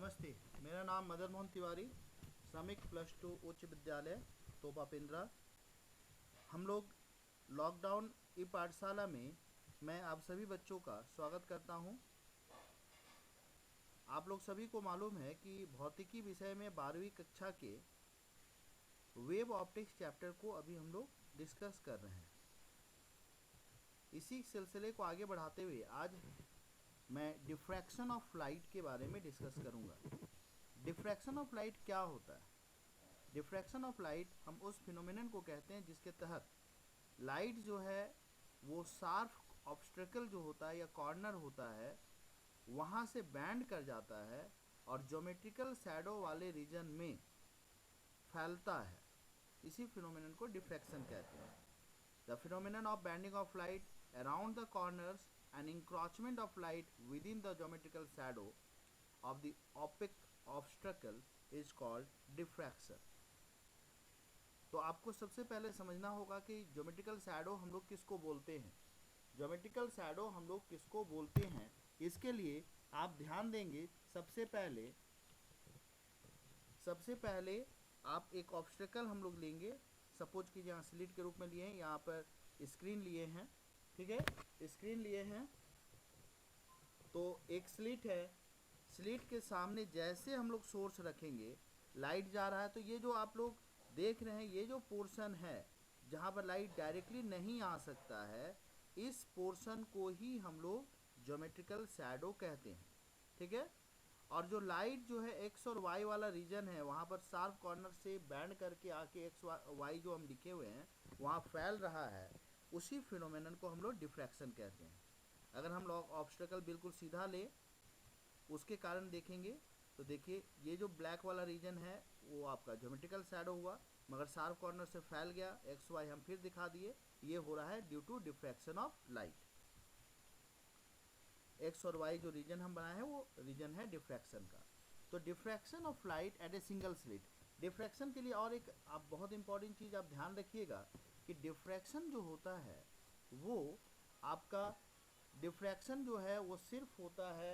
नमस्ते, मेरा नाम मदन मोहन तिवारी, श्रमिक +2 उच्च विद्यालय तोपा पिंजरा। हम लोग लॉकडाउन ई पाठशाला में मैं आप सभी बच्चों का स्वागत करता हूं। आप लोग सभी को मालूम है कि भौतिकी विषय में 12वीं कक्षा के वेब ऑप्टिक्स चैप्टर को अभी हम लोग डिस्कस कर रहे हैं। इसी सिलसिले को आगे बढ़ाते हुए आज मैं डिफ्रैक्शन ऑफ लाइट के बारे में डिस्कस करूंगा। डिफ्रैक्शन ऑफ लाइट क्या होता है? डिफ्रैक्शन ऑफ लाइट हम उस फिनोमेनन को कहते हैं जिसके तहत लाइट जो है वो शार्प ऑब्स्टेकल जो होता है या कॉर्नर होता है वहाँ से बैंड कर जाता है और ज्योमेट्रिकल शैडो वाले रीजन में फैलता है। इसी फिनोमेनन को डिफ्रैक्शन कहते हैं। The phenomenon of bending of light around the corners and encroachment of light within the geometrical shadow of the opaque obstacle is called diffraction। तो आपको सबसे पहले समझना होगा कि ज्योमेट्रिकल शैडो हम लोग किसको बोलते हैं। ज्योमेट्रिकल शैडो हम लोग किसको बोलते हैं, इसके लिए आप ध्यान देंगे। सबसे पहले आप एक ऑब्स्टेकल हम लोग लेंगे। सपोज कीजिए यहाँ स्लिट के रूप में लिए हैं, यहाँ पर स्क्रीन लिए हैं, ठीक है, स्क्रीन लिए हैं। तो एक स्लिट है, स्लिट के सामने जैसे हम लोग सोर्स रखेंगे, लाइट जा रहा है, तो ये जो आप लोग देख रहे हैं ये जो पोर्शन है जहाँ पर लाइट डायरेक्टली नहीं आ सकता है, इस पोर्शन को ही हम लोग ज्योमेट्रिकल शैडो कहते हैं, ठीक है। और जो लाइट जो है एक्स और वाई वाला रीजन है वहाँ पर शार्प कॉर्नर से बैंड करके आके एक्स वाई जो हम लिखे हुए हैं वहाँ फैल रहा है, उसी फिनोमेनन को हम लोग डिफ्रैक्शन कहते हैं। अगर हम लोग ऑब्स्टेकल बिल्कुल सीधा ले उसके कारण देखेंगे तो देखिए ये जो ब्लैक वाला रीजन है वो आपका ज्योमेट्रिकल शैडो हुआ, मगर शार्प कॉर्नर से फैल गया, एक्स वाई हम फिर दिखा दिए, ये हो रहा है due to diffraction of light. X और वाई जो रीजन हम बनाए हैं वो रीजन है डिफ्रैक्शन का। तो diffraction of light at a single slit. Diffraction के लिए और एक आप बहुत इंपॉर्टेंट चीज़ आप ध्यान रखिएगा कि डिफ्रैक्शन जो होता है वो आपका डिफ्रैक्शन जो है वो सिर्फ होता है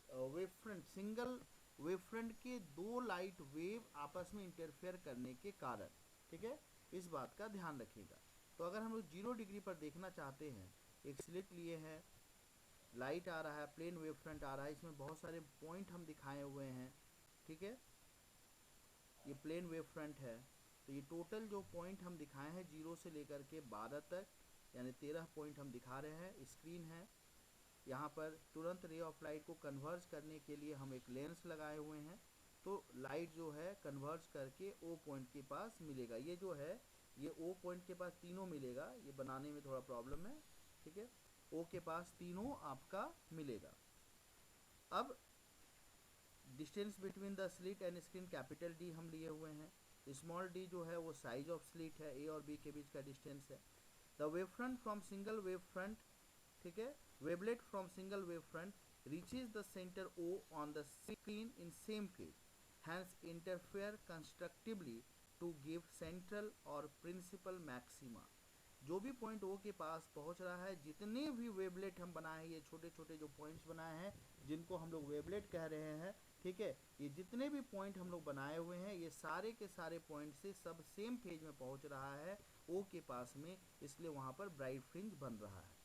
वेवफ्रंट, सिंगल वेवफ्रंट के दो लाइट वेव आपस में इंटरफेयर करने के कारण, ठीक है, इस बात का ध्यान रखिएगा। तो अगर हम लोग 0 डिग्री पर देखना चाहते हैं, एक स्लिट लिए हैं, लाइट आ रहा है, प्लेन वेव फ्रंट आ रहा है, इसमें बहुत सारे पॉइंट हम दिखाए हुए हैं, ठीक है, ये प्लेन वेव फ्रंट है। तो ये टोटल जो पॉइंट हम दिखाए हैं 0 से लेकर के 12 तक, यानी 13 पॉइंट हम दिखा रहे हैं। स्क्रीन है, यहाँ पर तुरंत रे ऑफ लाइट को कन्वर्ज करने के लिए हम एक लेंस लगाए हुए हैं, तो लाइट जो है कन्वर्ज करके ओ पॉइंट के पास मिलेगा। ये जो है ये ओ पॉइंट के पास तीनों मिलेगा, ये बनाने में थोड़ा प्रॉब्लम है, ठीक है, ओ के पास तीनों आपका मिलेगा। अब distance between the slit and screen capital D हम लिए हुए हैं। स्मॉल डी जो है वो साइज ऑफ स्लिट है, ए और बी के बीच का डिस्टेंस है। The wave front from single wave front, ठीक है, wavelet from single wave front reaches the centre O on the screen in same phase, hence interfere constructively to give central और principal maxima. जो भी point ओ के पास पहुंच रहा है, जितने भी वेवलेट हम बनाए हैं, ये छोटे छोटे जो पॉइंट्स बनाए हैं जिनको हम लोग वेवलेट कह रहे हैं, ठीक है, ये जितने भी पॉइंट हम लोग बनाए हुए हैं ये सारे के सारे पॉइंट से सब सेम फेज में पहुंच रहा है ओ के पास में, इसलिए वहाँ पर ब्राइट फ्रिंज बन रहा है।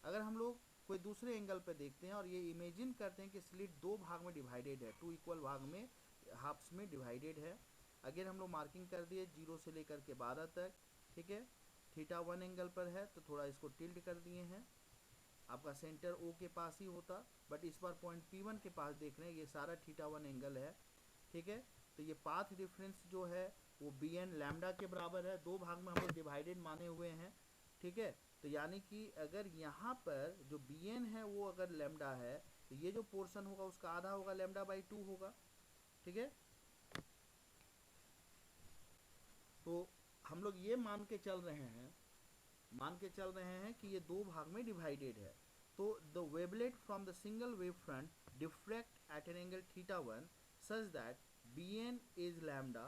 अगर हम लोग कोई दूसरे एंगल पर देखते हैं और ये इमेजिन करते हैं कि स्लिट दो भाग में डिवाइडेड है, 2 इक्वल भाग में, हाफ्स में डिवाइडेड है। अगेन हम लोग मार्किंग कर दिए 0 से लेकर के 12 तक, ठीक है, थीटा 1 एंगल पर है तो थोड़ा इसको टिल्ट कर दिए हैं। आपका सेंटर ओ के पास ही होता, बट इस बार पॉइंट P1 के पास देख रहे हैं, ये सारा थीटा 1 एंगल है, ठीक है। तो ये पाथ डिफरेंस जो है वो BN लैम्डा के बराबर है, दो भाग में हम लोग डिवाइडेड माने हुए हैं, ठीक है। तो यानी कि अगर यहाँ पर जो BN है वो अगर लैम्डा है तो ये जो पोर्शन होगा उसका आधा होगा, λ/2 होगा, ठीक है। तो हम लोग ये मान के चल रहे हैं कि ये दो भाग में डिवाइडेड है। तो the wavelet from the single wave front diffract at an angle θ1 such that BN is lambda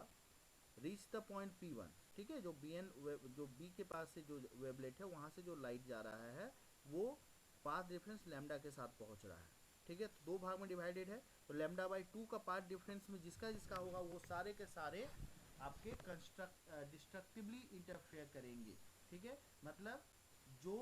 reach the point P1, ठीक है। जो BN जो B के पास से जो वेवलेट है वहाँ से जो लाइट जा रहा है वो पाथ डिफरेंस लैम्डा के साथ पहुँच रहा है, ठीक है, तो 2 भाग में डिवाइडेड है, तो लैम्डा बाई 2 का पार्ट डिफरेंस में जिसका जिसका होगा वो सारे के सारे आपके डिस्ट्रक्टिवली इंटरफेयर करेंगे। ठीक है, मतलब जो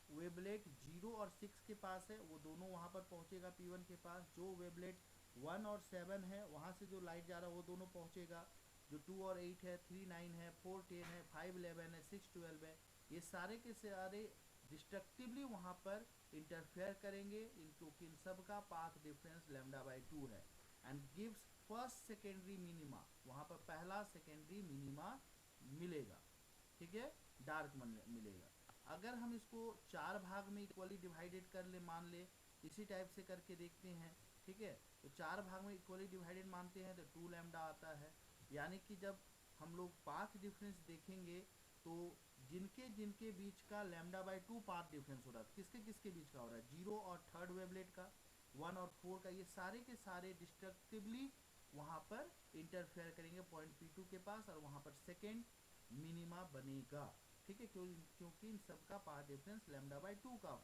वेवलेट 0 और 6 के पास है वो दोनों वहाँ पर पहुँचेगा P1 के पास, जो वेवलेट 1 और 7 है वहाँ से जो लाइट जा रहा है वो दोनों पहुँचेगा, जो 2 और 8 है, 3 9 है, 4 10 है, 5 11 है, 6 12 है, ये सारे के सारे डिस्ट्रक्टिवली वहाँ पर इंटरफेयर करेंगे, क्योंकि इन सब का पाथ डिफरेंस लैम्डा बाई 2 है, and gives first secondary minima, वहाँ पर पहला सेकेंडरी मिनिमा मिलेगा। ठीक है, डार्क मिलेगा। अगर हम इसको 4 भाग में इक्वली डिवाइडेड कर ले, मान ले इसी टाइप से करके देखते हैं। ठीक है, तो 4 भाग में इक्वली डिवाइडेड मानते हैं तो 2 लैम्डा आता है, यानी कि जब हम लोग पाथ डिफरेंस देखेंगे तो जिनके जिनके बीच का लैम्डा बाई 2 पाथ डिफरेंस हो रहा है, किसके किसके बीच का हो रहा है, 0 और थर्ड वेवलेट का, 1 और 4 का, ये सारे के सारे डिस्ट्रक्टिवली वहाँ पर इंटरफेयर करेंगे पॉइंट P2 के पास, और वहाँ पर सेकेंड मिनिमा बनेगा। ठीक है, क्योंकि इन सब का पाथ डिफरेंस लैम्डा बाई 2 का।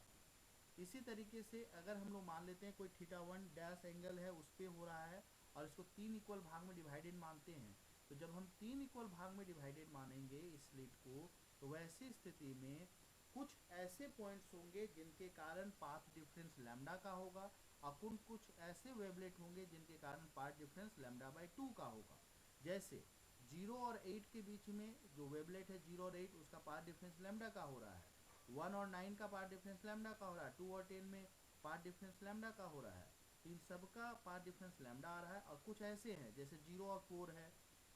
इसी तरीके से अगर हम लोग मान लेते हैं कोई θ1 डैश एंगल है उस पर हो रहा है और इसको 3 इक्वल भाग में डिवाइडेड मानते हैं, तो जब हम 3 इक्वल भाग में डिवाइडेड मानेंगे इस स्लिट को, तो वैसी स्थिति में कुछ ऐसे पॉइंट्स होंगे जिनके कारण पाथ डिफरेंस लैम्डा का होगा, और कुछ ऐसे वेवलेट होंगे जिनके कारण पाथ डिफरेंस लैम्डा बाई 2 का होगा। जैसे 0 और 8 के बीच में जो वेवलेट है 0 और 8, उसका पाथ डिफरेंस लैम्डा का हो रहा है, 1 और 9 का पाथ डिफरेंस लैम्डा का हो रहा है, 2 और 10 में पाथ डिफरेंस लैम्डा का हो रहा है, तो इन सब का पाथ डिफरेंस लैम्डा आ रहा है। और कुछ ऐसे हैं जैसे 0 और 4 है,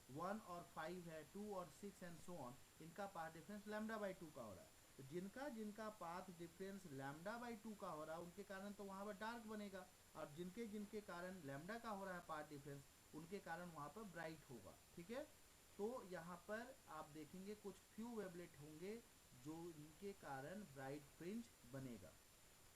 1 और 5 है, 2 और 6 एंड सो ऑन, इनका पाथ डिफरेंस लैम्डा बाई 2 का हो रहा है। तो जिनका जिनका पाथ डिफरेंस लैम्डा बाई 2 का हो रहा है उनके कारण तो वहाँ पर डार्क बनेगा, और जिनके जिनके कारण लैम्डा का हो रहा है पाथ डिफरेंस, उनके कारण वहाँ पर ब्राइट होगा। ठीक है, तो यहाँ पर आप देखेंगे कुछ फ्यू वेवलेट होंगे जो इनके कारण ब्राइट फ्रिंज बनेगा।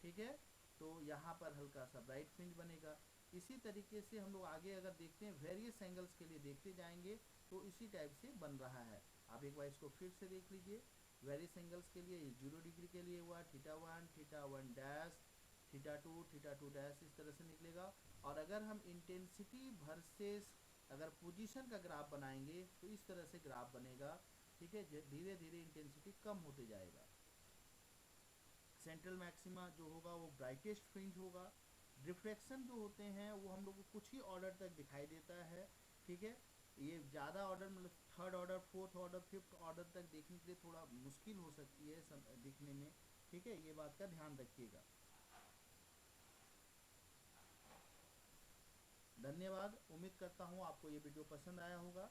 ठीक है, तो यहाँ पर हल्का सा ब्राइट फ्रिंज बनेगा। इसी तरीके से हम लोग आगे अगर देखते हैं वेरियस एंगल्स के लिए देखते जाएंगे तो इसी टाइप से बन रहा है। आप एक बार इसको फिर से देख लीजिए, वेरियस एंगल्स के लिए 0 डिग्री के लिए हुआ θ1 θ1 डैश θ2 θ2 डैश, इस तरह से निकलेगा। और अगर हम इंटेंसिटी वर्सेस अगर पोजीशन का ग्राफ बनाएंगे तो इस तरह से ग्राफ बनेगा। ठीक है, धीरे धीरे इंटेंसिटी कम होते जाएगा। सेंट्रल मैक्सिमा जो होगा वो ब्राइटेस्ट फ्रिंज होगा। रिफ्लेक्शन जो होते हैं वो हम लोग को कुछ ही ऑर्डर तक दिखाई देता है। ठीक है, ये ज़्यादा ऑर्डर मतलब third order, fourth order, fifth order तक देखने के लिए थोड़ा मुश्किल हो सकती है दिखने में। ठीक है, ये बात का ध्यान रखिएगा। धन्यवाद, उम्मीद करता हूँ आपको ये वीडियो पसंद आया होगा।